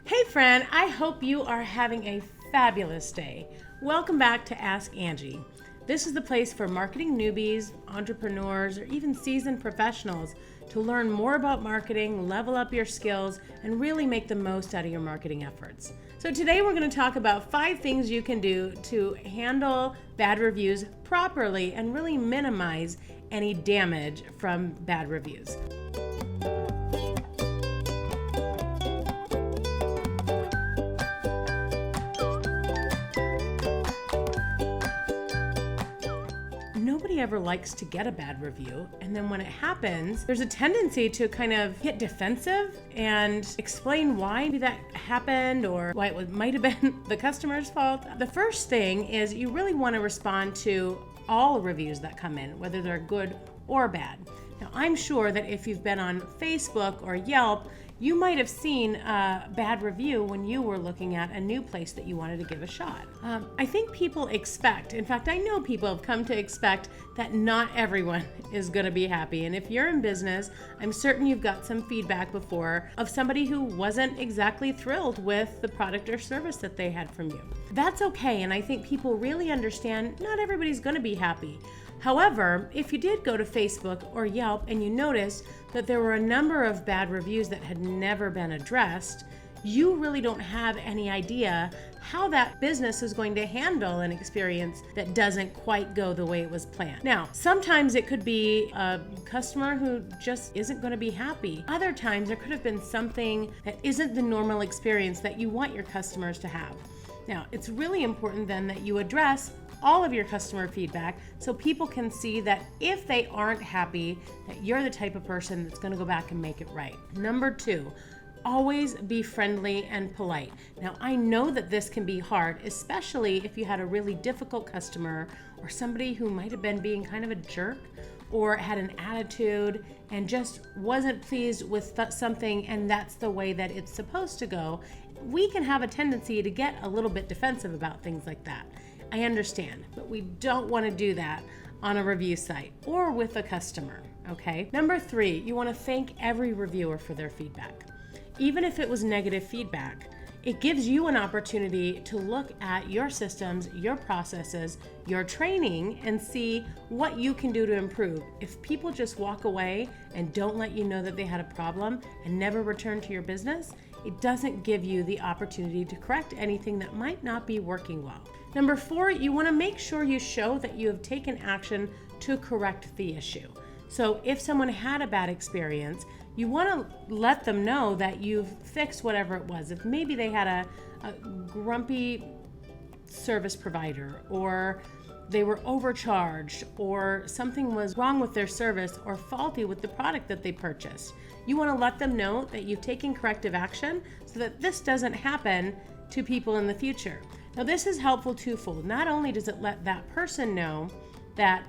Hey friend, I hope you are having a fabulous day. Welcome back to Ask Angie. This is the place for marketing newbies, entrepreneurs, or even seasoned professionals to learn more about marketing, level up your skills, and really make the most out of your marketing efforts. So today we're going to talk about 5 things you can do to handle bad reviews properly and really minimize any damage from bad reviews. Nobody ever likes to get a bad review, and then when it happens, there's a tendency to kind of get defensive and explain why that happened or why it might have been the customer's fault. The first thing is you really want to respond to all reviews that come in, whether they're good or bad. Now, I'm sure that if you've been on Facebook or Yelp, you might have seen a bad review when you were looking at a new place that you wanted to give a shot. I think people expect, in fact, I know people have come to expect that not everyone is going to be happy. And if you're in business, I'm certain you've got some feedback before of somebody who wasn't exactly thrilled with the product or service that they had from you. That's okay. And I think people really understand not everybody's going to be happy. However, if you did go to Facebook or Yelp and you noticed that there were a number of bad reviews that had never been addressed, you really don't have any idea how that business is going to handle an experience that doesn't quite go the way it was planned. Now, sometimes it could be a customer who just isn't going to be happy. Other times there could have been something that isn't the normal experience that you want your customers to have. Now, it's really important then that you address all of your customer feedback so people can see that if they aren't happy, that you're the type of person that's going to go back and make it right. Number 2, always be friendly and polite. Now, I know that this can be hard, especially if you had a really difficult customer or somebody who might have been being kind of a jerk or had an attitude and just wasn't pleased with something, and that's the way that it's supposed to go. We can have a tendency to get a little bit defensive about things like that. I understand, but we don't want to do that on a review site or with a customer, okay? Number 3, you want to thank every reviewer for their feedback. Even if it was negative feedback, it gives you an opportunity to look at your systems, your processes, your training, and see what you can do to improve. If people just walk away and don't let you know that they had a problem and never return to your business, it doesn't give you the opportunity to correct anything that might not be working well. Number 4, you want to make sure you show that you have taken action to correct the issue. So if someone had a bad experience, you want to let them know that you've fixed whatever it was. If maybe they had a grumpy service provider, or they were overcharged, or something was wrong with their service or faulty with the product that they purchased, you want to let them know that you've taken corrective action so that this doesn't happen to people in the future. Now, this is helpful twofold. Not only does it let that person know that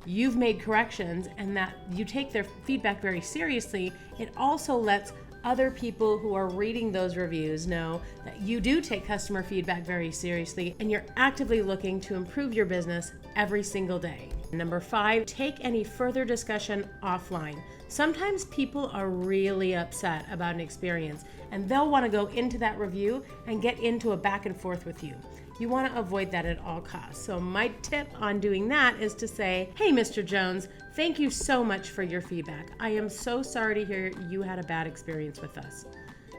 you've made corrections and that you take their feedback very seriously, it also lets other people who are reading those reviews know that you do take customer feedback very seriously and you're actively looking to improve your business every single day. Number 5, take any further discussion offline. Sometimes people are really upset about an experience and they'll want to go into that review and get into a back and forth with you. You want to avoid that at all costs. So my tip on doing that is to say, hey, Mr. Jones, thank you so much for your feedback. I am so sorry to hear you had a bad experience with us.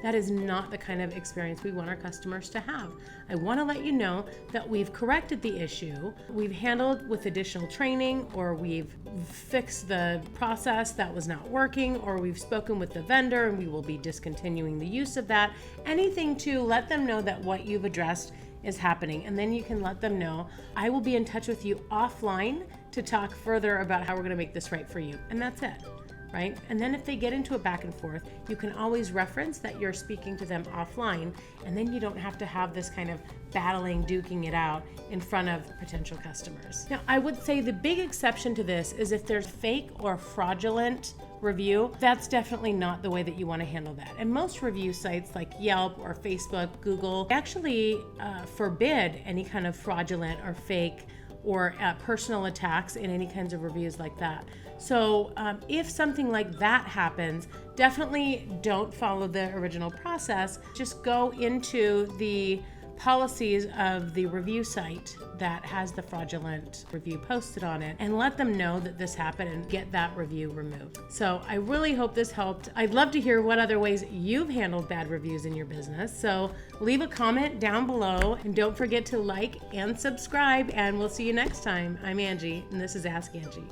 That is not the kind of experience we want our customers to have. I want to let you know that we've corrected the issue, we've handled with additional training, or we've fixed the process that was not working, or we've spoken with the vendor and we will be discontinuing the use of that. Anything to let them know that what you've addressed is happening. And then you can let them know, I will be in touch with you offline to talk further about how we're going to make this right for you. And that's it. Right? And then if they get into a back and forth, you can always reference that you're speaking to them offline, and then you don't have to have this kind of battling, duking it out in front of potential customers. Now, I would say the big exception to this is if there's fake or fraudulent review, that's definitely not the way that you want to handle that. And most review sites like Yelp or Facebook, Google actually forbid any kind of fraudulent or fake or personal attacks in any kinds of reviews like that. So if something like that happens, definitely don't follow the original process. Just go into the policies of the review site that has the fraudulent review posted on it and let them know that this happened and get that review removed. So I really hope this helped. I'd love to hear what other ways you've handled bad reviews in your business. So leave a comment down below and don't forget to like and subscribe, and we'll see you next time. I'm Angie and this is Ask Angie.